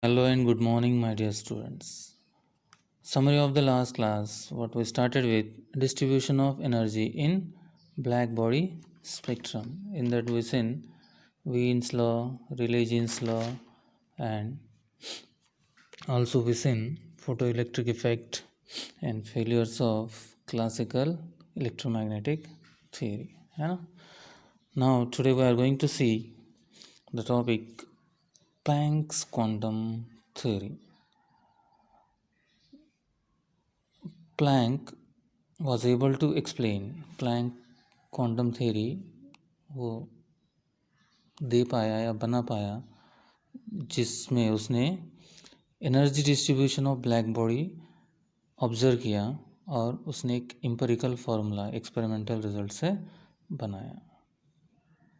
Hello and good morning, my dear students. Summary of the last class. What we started with distribution of energy in black body spectrum. In that we seen Wien's law, Rayleigh's law, and also we seen photoelectric effect and failures of classical electromagnetic theory. है ना? Now today we are going to see the topic Planck's quantum theory. Planck was able to explain Planck quantum theory वो दे पाया या बना पाया जिसमें उसने energy distribution of black body observe किया और उसने एक एम्पिरिकल फार्मूला एक्सपेरिमेंटल रिजल्ट से बनाया।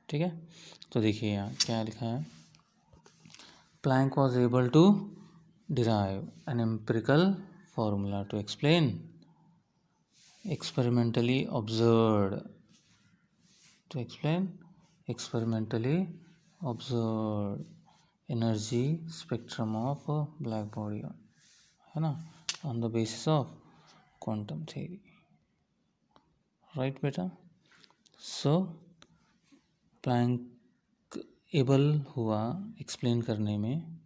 ठीक है, तो देखिए यहाँ क्या लिखा है। Planck was able to derive an empirical formula to explain experimentally observed energy spectrum of a black body है ना, on the basis of quantum theory, right बेटा। so प्लैंक एबल हुआ एक्सप्लेन करने में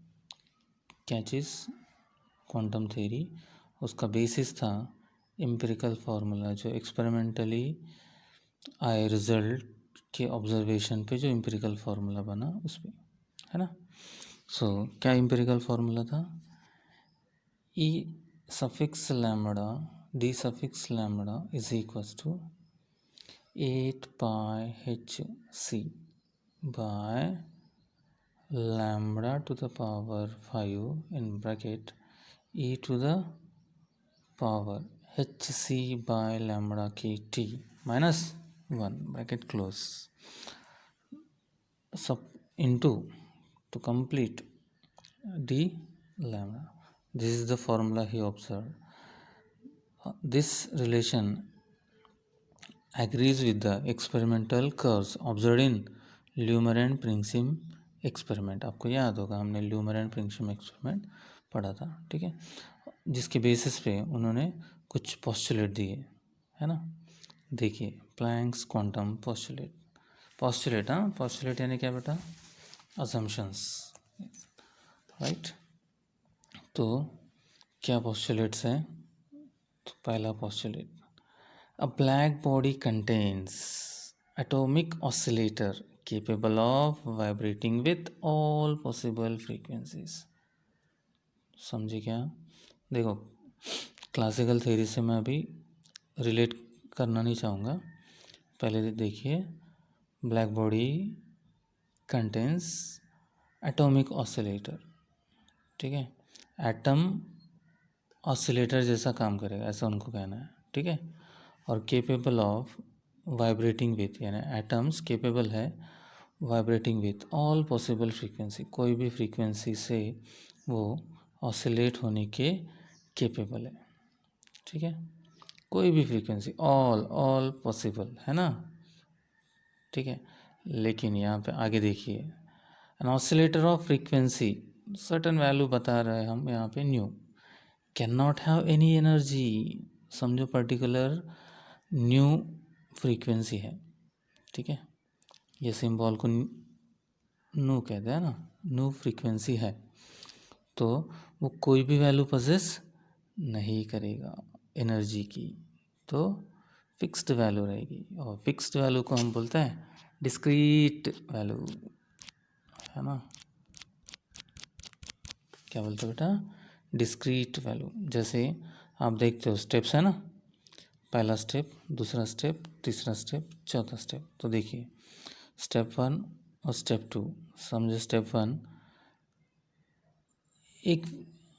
क्या चीज़, क्वांटम थ्योरी। उसका basis था empirical formula जो एक्सपेरिमेंटली आए रिजल्ट के ऑब्जर्वेशन पे जो एम्पिरिकल फार्मूला बना उस पर, है ना। सो क्या एम्पिरिकल फार्मूला था, E suffix lambda D suffix lambda is equals to 8 pi h c by lambda to the power 5 in bracket e to the power h c by lambda k t minus 1 bracket close sub into to complete d lambda. This is the formula he observed. This relation agrees with the experimental curves observed in Lummer and Pringsheim experiment. आपको याद होगा हमने ल्यूमर and Pringsheim experiment पढ़ा था, ठीक है, जिसके basis पे उन्होंने कुछ पोस्टुलेट दिए, है ना। देखिए प्लैंक्स क्वांटम पोस्टुलेट हाँ, पोस्टुलेट यानी क्या बेटा, असम्पशंस, राइट। तो क्या पोस्टुलेट्स हैं, तो पहला postulate, a black body contains atomic oscillator capable of vibrating with all possible frequencies। समझे क्या, देखो क्लासिकल थ्योरी से मैं अभी रिलेट करना नहीं चाहूँगा, पहले देखिए black body contains atomic oscillator, ठीक है, एटम ऑसिलेटर जैसा काम करेगा ऐसा उनको कहना है, ठीक है, और केपेबल ऑफ वाइब्रेटिंग विथ, यानी एटम्स केपेबल है vibrating with all possible frequency, कोई भी फ्रीक्वेंसी से वो ऑसिलेट होने के केपेबल है, ठीक है, कोई भी फ्रीक्वेंसी, ऑल पॉसिबल, है ना, ठीक है। लेकिन यहाँ पे आगे देखिए, an oscillator of frequency certain value बता रहे हैं हम यहाँ पे nu, can not have any energy, समझो पर्टिकुलर न्यू फ्रीक्वेंसी है, ठीक है, ये सिंबल को न्यू कहते हैं ना, न्यू फ्रीक्वेंसी है, तो वो कोई भी वैल्यू पोजेस नहीं करेगा एनर्जी की, तो फिक्स्ड वैल्यू रहेगी, और फिक्स्ड वैल्यू को हम बोलते हैं डिस्क्रीट वैल्यू, है ना, क्या बोलते हैं बेटा, डिस्क्रीट वैल्यू। जैसे आप देखते हो स्टेप्स है ना, पहला स्टेप, दूसरा स्टेप, तीसरा स्टेप, चौथा स्टेप, तो देखिए स्टेप 1 और स्टेप 2, समझो स्टेप 1 एक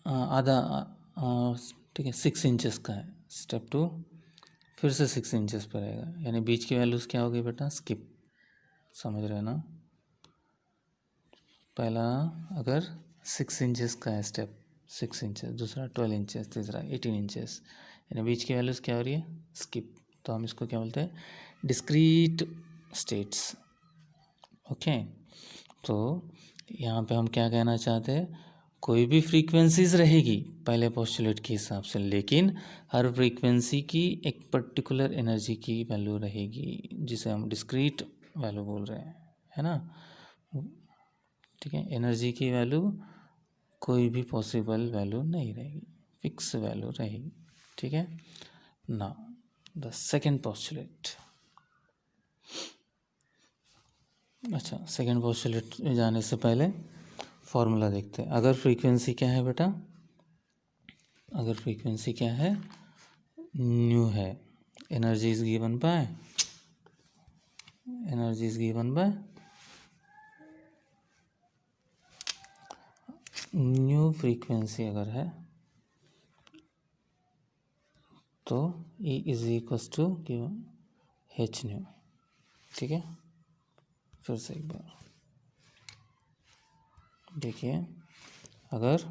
आधा, ठीक है, 6 इंचेस का है, स्टेप 2 फिर से 6 इंचेस पर रहेगा, यानी बीच की वैल्यूज़ क्या हो गई बेटा, स्किप, समझ रहे हो ना। पहला अगर 6 इंचेस का है स्टेप, 6 इंचेस, दूसरा 12 इंचेस, तीसरा 18 इंचेस, यानी बीच की वैल्यूज़ क्या हो रही है, स्किप, तो हम इसको क्या बोलते हैं, डिस्क्रीट स्टेट्स, ओके। तो यहाँ पे हम क्या कहना चाहते हैं, कोई भी फ्रीक्वेंसीज रहेगी पहले पोस्टुलेट के हिसाब से, लेकिन हर फ्रीक्वेंसी की एक पर्टिकुलर एनर्जी की वैल्यू रहेगी, जिसे हम डिस्क्रीट वैल्यू बोल रहे हैं, है ना। ठीक है, एनर्जी की वैल्यू कोई भी पॉसिबल वैल्यू नहीं रहेगी, फिक्स वैल्यू रहेगी। ठीक है, नाउ द सेकेंड पोस्टुलेट। अच्छा, सेकेंड पोस्टुलेट में जाने से पहले फॉर्मूला देखते हैं। अगर फ्रीक्वेंसी क्या है बेटा, अगर फ्रीक्वेंसी क्या है, न्यू है, energy is given by nu frequency अगर है तो E is equal to H nu. ठीक है, फिर से एक बार देखिए, अगर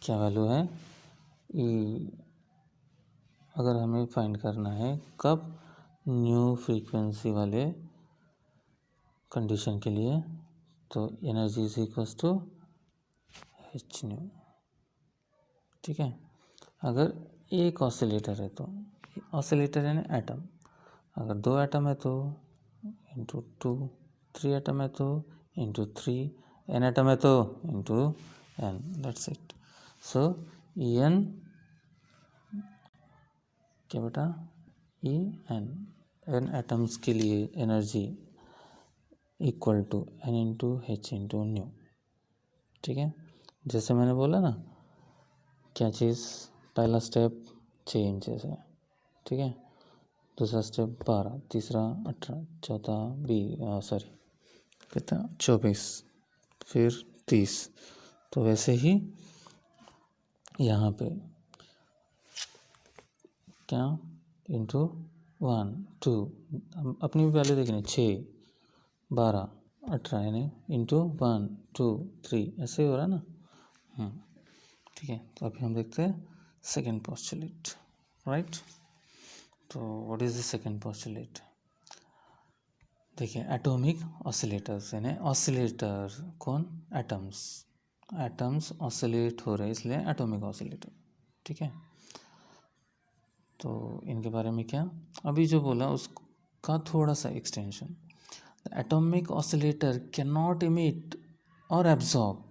क्या वैल्यू है E, अगर हमें फाइंड करना है कब न्यू फ्रीक्वेंसी वाले कंडीशन के लिए, तो energy is equal to H nu. ठीक है, अगर एक ऑसिलेटर है तो ऑसिलेटर है ना एटम, अगर 2 एटम है तो इंटू 2, 3 एटम है तो इंटू 3, n एटम है तो into n, that's it. So n क्या बेटा, E n एटम्स के लिए energy equal to n into H into nu. ठीक है, जैसे मैंने बोला ना, क्या चीज़, पहला स्टेप 6 इंचेस है, ठीक है, दूसरा स्टेप 12, तीसरा 18, चौथा 20, कितना 24, फिर 30। तो वैसे ही यहाँ पे क्या, इंटू 1 2, अपनी भी वैल्यू देखनी, 6 12 18, यानी इंटू 1 2 3, ऐसे ही हो रहा है ना। ठीक है, तो अभी हम देखते हैं सेकेंड पोस्टुलेट, राइट। तो what is the second postulate, देखिए, एटॉमिक ऑसिलेटर्स, यानी ऑसिलेटर कौन, एटम्स ऑसिलेट हो रहे हैं, इसलिए एटॉमिक ऑसिलेटर। ठीक है, तो इनके बारे में क्या, अभी जो बोला उसका थोड़ा सा extension. Atomic oscillator can not emit और एब्जॉर्ब।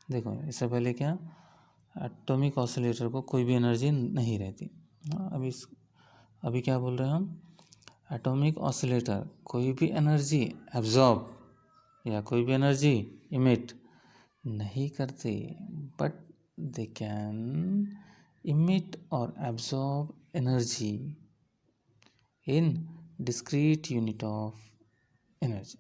देखो, इससे पहले क्या, एटॉमिक ऑसिलेटर को कोई भी एनर्जी नहीं रहती। अभी क्या बोल रहे हैं हम, एटॉमिक ऑसिलेटर कोई भी एनर्जी एब्जॉर्ब या कोई भी एनर्जी इमिट नहीं करते, बट दे कैन इमिट और absorb energy in discrete unit of energy.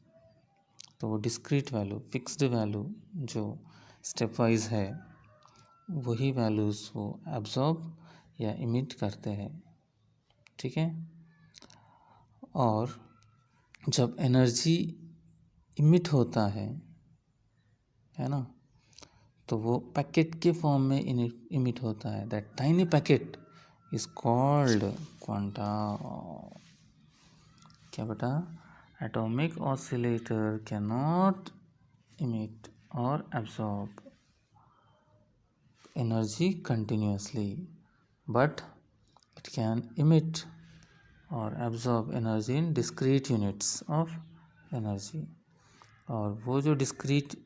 तो वो डिस्क्रीट वैल्यू, फिक्स्ड वैल्यू जो स्टेप वाइज है, वही वैल्यूज़ वो एब्जॉर्ब या इमिट करते हैं। ठीक है, और जब एनर्जी इमिट होता है ना, तो वो पैकेट के फॉर्म में इमिट होता है। That tiny packet is called quanta. क्या बेटा, atomic oscillator can not emit और absorb energy continuously, but it can emit or absorb energy in discrete units of energy। और वो जो discrete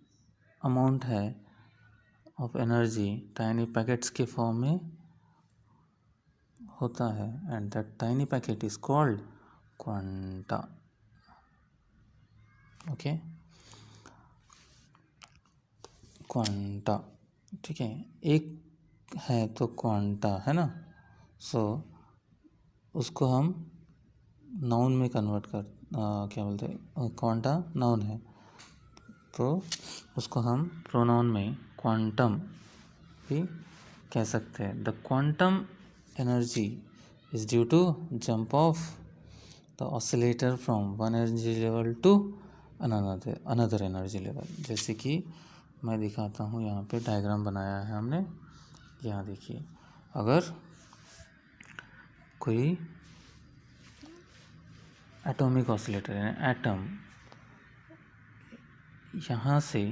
amount है of energy tiny packets के form में होता है, and that tiny packet is called quanta। okay, quanta. ठीक है, एक है तो क्वांटा है ना, सो उसको हम नाउन में कन्वर्ट कर क्या बोलते हैं, क्वांटा नाउन है, तो उसको हम प्रोनाउन में क्वांटम भी कह सकते हैं। The quantum energy is due to jump of the oscillator from one energy level to another energy level. जैसे कि मैं दिखाता हूँ, यहाँ पे डायग्राम बनाया है हमने, यहाँ देखिए, अगर कोई एटॉमिक ऑसिलेटर यानी एटम यहाँ से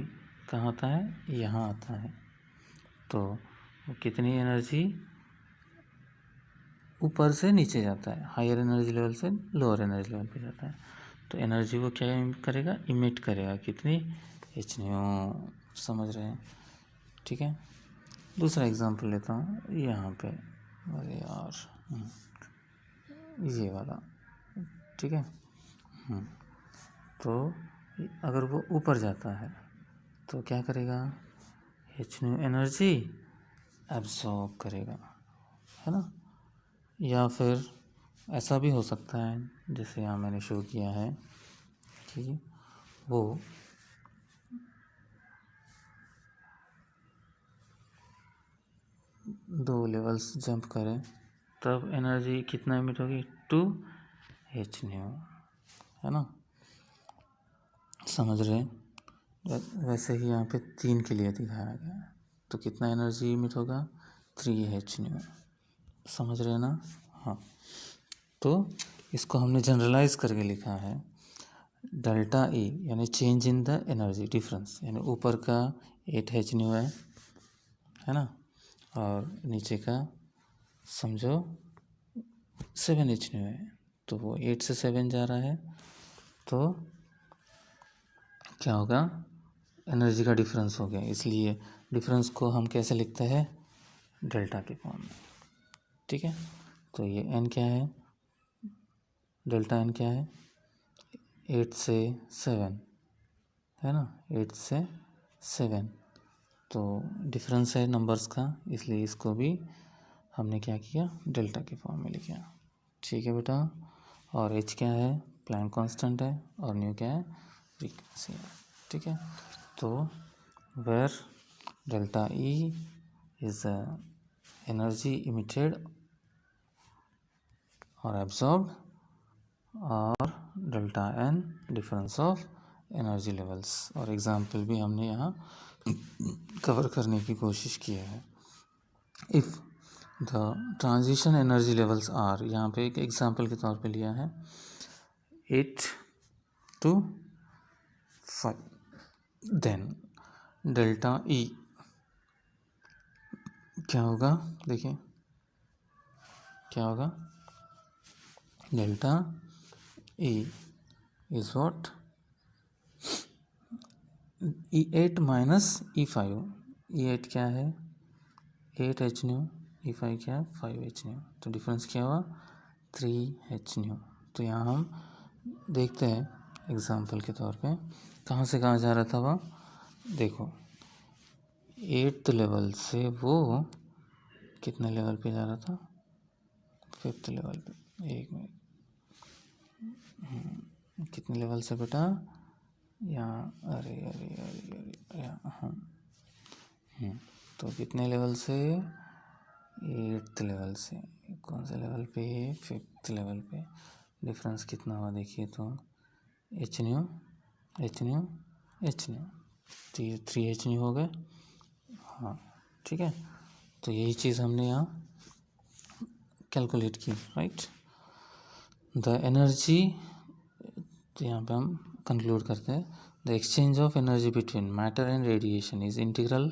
कहाँ आता है, यहाँ आता है। तो वो कितनी एनर्जी ऊपर से नीचे जाता है, हायर एनर्जी लेवल से लोअर एनर्जी लेवल पे जाता है। तो एनर्जी वो क्या करेगा, इमिट करेगा, कितनी, एच न्यू। समझ रहे हैं, ठीक है। दूसरा एग्जांपल लेता हूँ यहाँ पे, अरे यार, ये वाला, ठीक है। तो अगर वो ऊपर जाता है तो क्या करेगा, एच न्यू एनर्जी एब्सॉर्ब करेगा, है ना। या फिर ऐसा भी हो सकता है जैसे यहाँ मैंने शो किया है कि वो दो लेवल्स जंप करें, तब एनर्जी कितना इमिट होगी, 2 h, है ना। समझ रहे हैं। वैसे ही यहाँ पे 3 के लिए दिखाया गया है, तो कितना एनर्जी इमिट होगा, 3 h। समझ रहे हैं ना। हाँ, तो इसको हमने जनरलाइज करके लिखा है, डेल्टा ई यानी change in the energy difference, यानी ऊपर का 8 h है ना, और नीचे का समझो 7 h है। तो वो 8 से 7 जा रहा है, तो क्या होगा, एनर्जी का डिफरेंस हो गया। इसलिए डिफरेंस को हम कैसे लिखते हैं, डेल्टा के फॉर्म में, ठीक है। तो ये एन क्या है, डेल्टा एन क्या है, 8 से 7, है ना, 8 से 7। तो डिफरेंस है नंबर्स का, इसलिए इसको भी हमने क्या किया, डेल्टा के फॉर्म में लिखा, ठीक है बेटा। और एच क्या है, प्लैंक कांस्टेंट है, और न्यू क्या है, फ्रीक्वेंसी है, ठीक है। तो where delta E is energy emitted और एब्जॉर्ब्ड, और delta n difference of energy levels. और एग्जाम्पल भी हमने यहाँ कवर करने की कोशिश किया है। If the transition energy levels are, यहाँ पे एक एग्जाम्पल के तौर पे लिया है, 8 to 5, देन डेल्टा ई क्या होगा, देखिए क्या होगा, delta E is what, E8 minus E5। E8 क्या है, 8 h, E5 क्या है, 5 h। तो डिफरेंस क्या हुआ, 3 h। तो यहाँ हम देखते हैं एग्जाम्पल के तौर पे, कहाँ से कहाँ जा रहा था वह, देखो 8th लेवल से वो कितने लेवल पे जा रहा था, 5th लेवल पे। एक मिनट, कितने लेवल से बेटा, यहाँ, अरे अरे अरे अरे यहाँ, तो कितने लेवल से, 8th लेवल से, कौन से लेवल पे, 5th लेवल पे। डिफरेंस कितना हुआ देखिए, तो h, तो ये 3 h हो गए, हाँ ठीक है। तो यही चीज़ हमने यहाँ कैलकुलेट की, राइट। द एनर्जी, तो यहाँ पे हम कंक्लूड करते हैं, the exchange of energy between matter and radiation is integral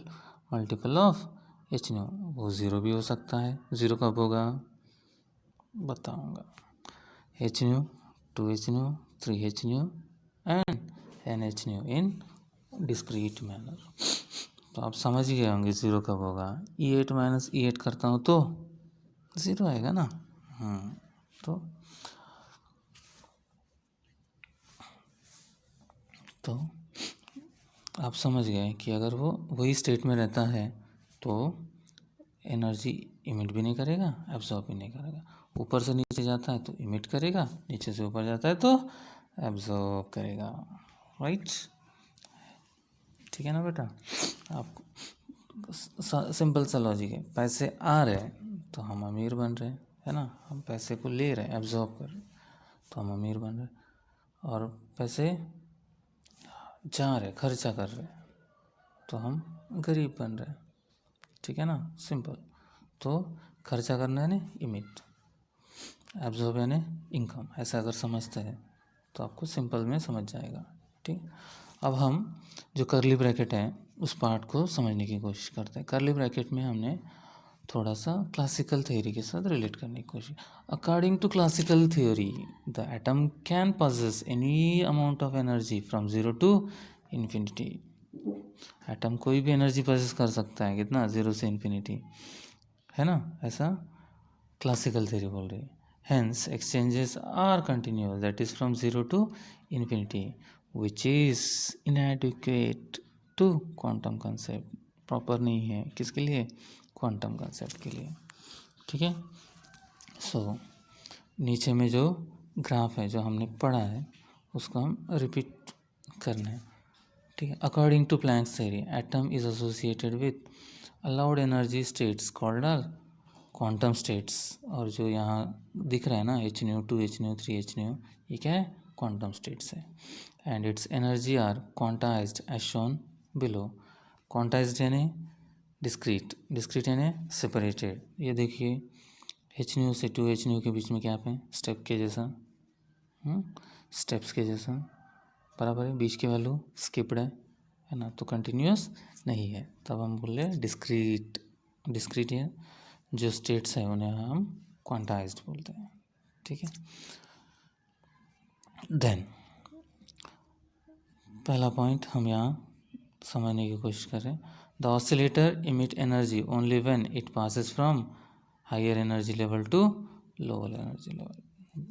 multiple of h। वो ज़ीरो भी हो सकता है, ज़ीरो कब होगा बताऊँगा, h, 2 h, 3 h and n h in discrete manner. तो आप समझ ही गए होंगे ज़ीरो कब होगा, E8 माइनस E8 करता हूँ तो ज़ीरो आएगा ना। तो आप समझ गए कि अगर वो वही स्टेट में रहता है तो एनर्जी इमिट भी नहीं करेगा, एब्जॉर्ब भी नहीं करेगा। ऊपर से नीचे जाता है तो इमिट करेगा, नीचे से ऊपर जाता है तो एब्जॉर्ब करेगा, राइट। ठीक है ना बेटा, आपको सिंपल सा लॉजिक है। पैसे आ रहे तो हम अमीर बन रहे हैं, है ना, हम पैसे को ले रहे हैं, एब्जॉर्ब कर रहे हैं, तो हम अमीर बन रहे हैं। और पैसे जा रहे, खर्चा कर रहे हैं, तो हम गरीब बन रहे हैं, ठीक है ना, सिंपल। तो खर्चा करना है ना इमिट, एब्जॉर्ब यानी इनकम, ऐसा अगर समझते हैं तो आपको सिंपल में समझ जाएगा, ठीक। अब हम जो करली ब्रैकेट हैं उस पार्ट को समझने की कोशिश करते हैं। कर्ली ब्रैकेट में हमने थोड़ा सा क्लासिकल थ्योरी के साथ रिलेट करने की कोशिश। According to classical theory the atom can possess any amount of energy from zero to infinity. Atom कोई भी एनर्जी पॉसेस कर सकता है, कितना, जीरो से इन्फिनिटी, है ना, ऐसा क्लासिकल थ्योरी बोल रही है। Hence exchanges are continuous, that is from zero to infinity, which is inadequate to quantum concept. Proper नहीं है किसके लिए, क्वांटम कंसेप्ट के लिए, ठीक है। सो नीचे में जो ग्राफ है जो हमने पढ़ा है उसको हम रिपीट करना है, ठीक है। According to Planck's theory atom is associated with allowed energy states called are quantum states. और जो यहाँ दिख रहा है ना H-2 H-3 H-, ये क्या है, क्वांटम स्टेट्स है। And its energy are quantized as shown below. Quantized यानी डिस्क्रीट, डिस्क्रीट यानी सेपरेटेड। ये देखिए H-, से 2 H-, के बीच में क्या है, स्टेप के जैसा, स्टेप्स के जैसा बराबर है, बीच की वैल्यू स्किप्ड है ना, तो कंटिन्यूस नहीं है, तब हम बोल रहे डिस्क्रीट। डिस्क्रीट है जो स्टेट्स है उन्हें हम क्वांटाइज्ड बोलते हैं, ठीक है। देन पहला पॉइंट हम यहाँ समझने की कोशिश कर रहे हैं। The oscillator emit energy only when it passes from higher energy level to lower energy level.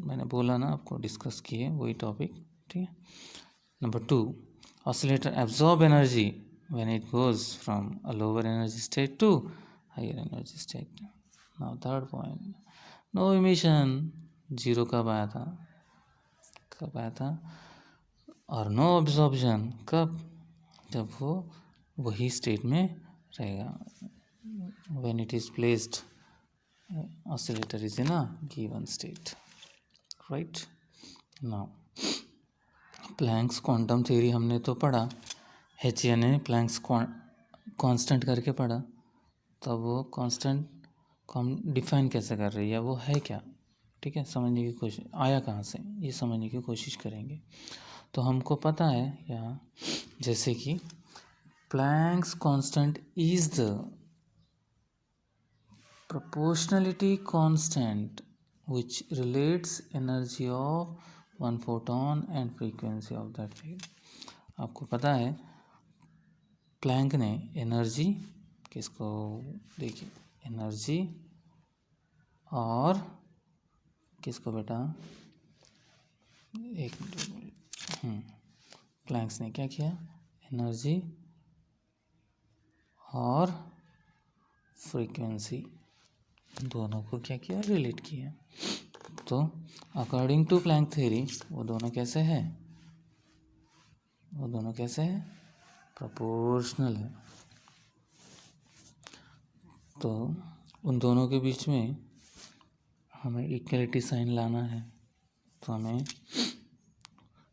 मैंने बोला ना आपको, डिस्कस किए वही टॉपिक, ठीक है। Number 2, oscillator absorb energy when it goes from a lower energy state to higher energy state. Now third point, no emission, zero कब आया था, कब आया था, और नो अब्जॉर्प्शन कब, जब वो वही स्टेट में रहेगा, when it is placed oscillator is in a given state, right. Now Planck's quantum theory हमने तो पढ़ा, H यानी प्लैंक्स कांस्टेंट करके पढ़ा, तब वो कांस्टेंट को हम डिफाइन कैसे कर रही है, वो है क्या, ठीक है, समझने की कोशिश, आया कहाँ से, ये समझने की कोशिश करेंगे। तो हमको पता है यहाँ, जैसे कि Planck's constant is the proportionality constant which relates energy of one photon and frequency of that field। आपको पता है प्लैंक ने एनर्जी, किसको, देखिए एनर्जी और किसको बेटा, एक मिनट, प्लैंक्स ने क्या किया, एनर्जी और फ्रीक्वेंसी दोनों को क्या किया, रिलेट किया। तो अकॉर्डिंग टू प्लैंक थ्योरी वो दोनों कैसे है, वो दोनों कैसे है, प्रोपोर्शनल है। तो उन दोनों के बीच में हमें इक्वलिटी साइन लाना है, तो हमें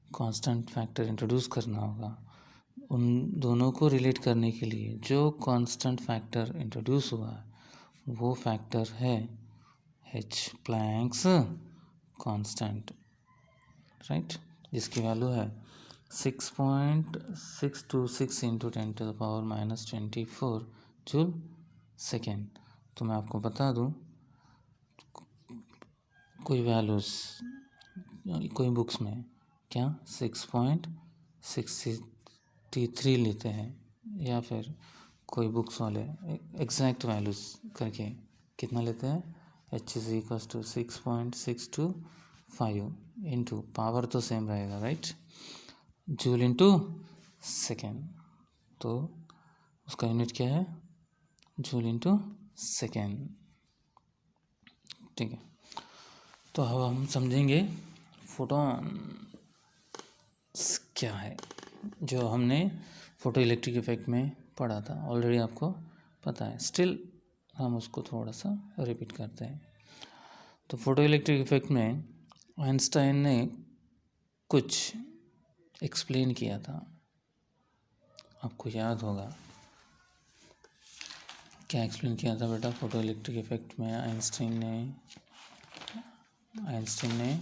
कांस्टेंट फैक्टर इंट्रोड्यूस करना होगा। उन दोनों को रिलेट करने के लिए जो कांस्टेंट फैक्टर इंट्रोड्यूस हुआ है वो फैक्टर है H, प्लैंक्स कांस्टेंट, राइट, जिसकी वैल्यू है 6.626 इंटू 10⁻⁻24 जूल सेकेंड। तो मैं आपको बता दूं, कोई वैल्यूज़ कोई बुक्स में क्या 6.63 लेते हैं, या फिर कोई बुक्स वाले एग्जैक्ट वैल्यूज़ करके कितना लेते हैं, H is equal to 6.625 into, power तो सेम रहेगा, राइट, जूल इंटू सेकेंड, तो उसका यूनिट क्या है, जूल इंटू सेकेंड, ठीक है। तो अब हम समझेंगे फोटॉन क्या है, जो हमने फोटो इलेक्ट्रिक इफेक्ट में पढ़ा था, ऑलरेडी आपको पता है, स्टिल हम उसको थोड़ा सा रिपीट करते हैं। तो फोटो इलेक्ट्रिक इफेक्ट में आइंस्टाइन ने कुछ एक्सप्लेन किया था, आपको याद होगा क्या एक्सप्लेन किया था बेटा, फोटो इलेक्ट्रिक इफेक्ट में आइंस्टाइन ने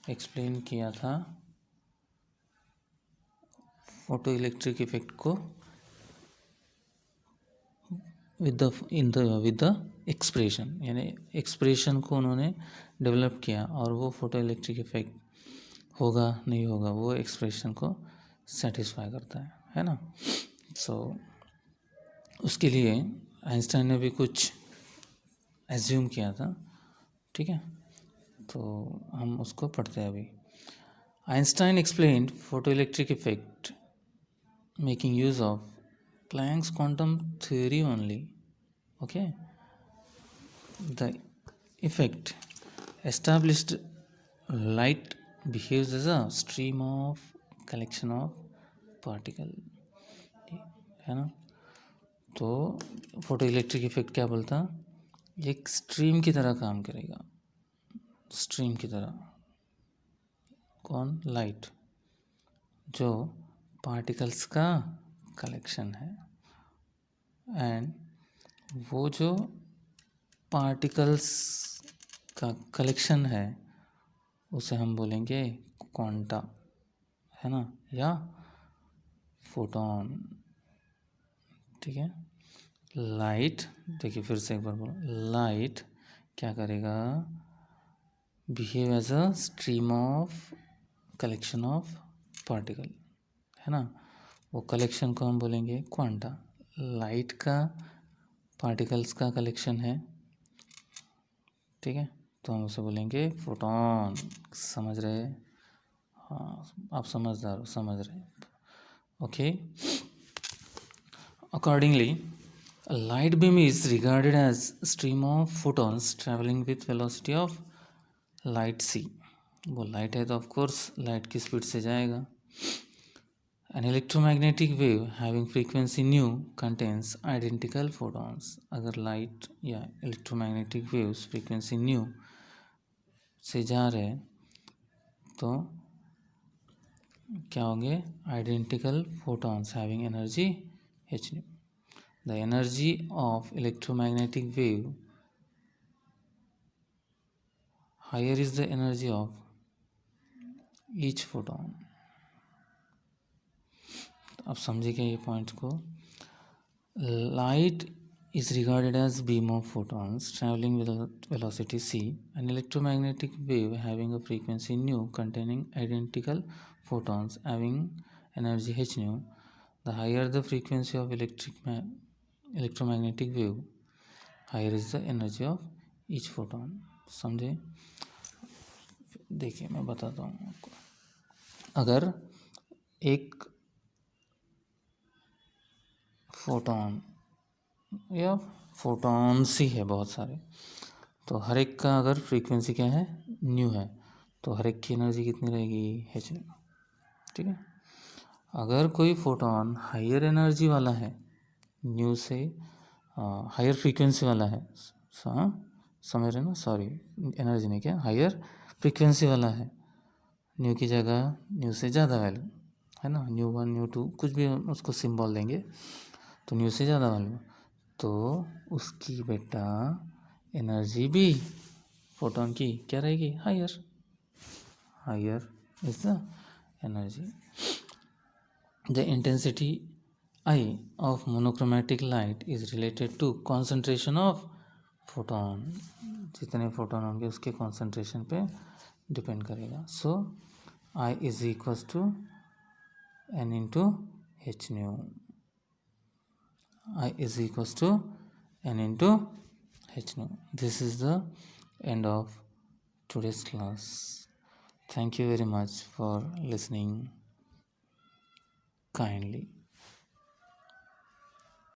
एक्सप्लेन किया था फोटो इलेक्ट्रिक इफेक्ट को विद द एक्सप्रेशन, यानी एक्सप्रेशन को उन्होंने डेवलप किया और वो फोटो इलेक्ट्रिक इफेक्ट होगा नहीं होगा वो एक्सप्रेशन को सेटिस्फाई करता है ना। सो उसके लिए आइंस्टाइन ने भी कुछ एज्यूम किया था, ठीक है, तो हम उसको पढ़ते हैं अभी। Einstein explained photo electric effect making use of Planck's quantum theory only. Okay, the effect established light behaves as a stream of collection of particle, है ना। तो फोटो इलेक्ट्रिक इफेक्ट क्या बोलता, एक स्ट्रीम की तरह काम करेगा, स्ट्रीम की तरह। कौन? लाइट, जो पार्टिकल्स का कलेक्शन है, एंड वो जो पार्टिकल्स का कलेक्शन है उसे हम बोलेंगे क्वांटा, है ना, या फोटोन, ठीक है। लाइट, देखिए फिर से एक बार बोलो, लाइट क्या करेगा, behave as a stream of collection of particle, है ना। वो कलेक्शन को हम बोलेंगे क्वांटा। लाइट का पार्टिकल्स का कलेक्शन है, ठीक है, तो हम उसे बोलेंगे फोटोन। समझ रहे? हाँ, आप समझदार हो, समझ रहे। Okay, accordingly a light beam is regarded as a stream of photons traveling with velocity of light c। वो लाइट है तो ऑफ कोर्स लाइट की स्पीड से जाएगा। An electromagnetic wave having frequency nu contains identical photons। अगर light या electromagnetic waves frequency nu से जा रहे तो क्या होंगे, identical photons having energy h nu। The energy of electromagnetic wave higher is the energy of each photon. अब समझिए ये पॉइंट को। Light is regarded as beam of photons traveling with velocity c, an electromagnetic wave having a frequency nu containing identical photons having energy h nu। The higher the frequency of electromagnetic wave, higher is the energy of each photon। समझे? देखिए मैं बताता हूँ आपको। अगर एक photon या photons ही है बहुत सारे, तो हर एक का अगर फ्रीक्वेंसी क्या है, न्यू है, तो हर एक की एनर्जी कितनी रहेगी, h nu, ठीक है। अगर कोई फोटॉन हायर एनर्जी वाला है, न्यू से हायर फ्रीक्वेंसी वाला है, समझ रहे ना, सॉरी एनर्जी नहीं, क्या हायर फ्रीक्वेंसी वाला है, न्यू की जगह न्यू से ज़्यादा वैल्यू, है ना, न्यू 1 न्यू 2 कुछ भी उसको सिंबल देंगे, तो न्यू से ज़्यादा वैल्यू, तो उसकी बेटा एनर्जी भी फोटोन की क्या रहेगी, higher. Higher is the energy. The intensity I of monochromatic light is related to concentration of photon. जितने फोटोन होंगे उसके कॉन्सेंट्रेशन पे डिपेंड करेगा। So I is equals to N into h nu। I is equals to n into h nu। This is the end of today's class. Thank you very much for listening kindly.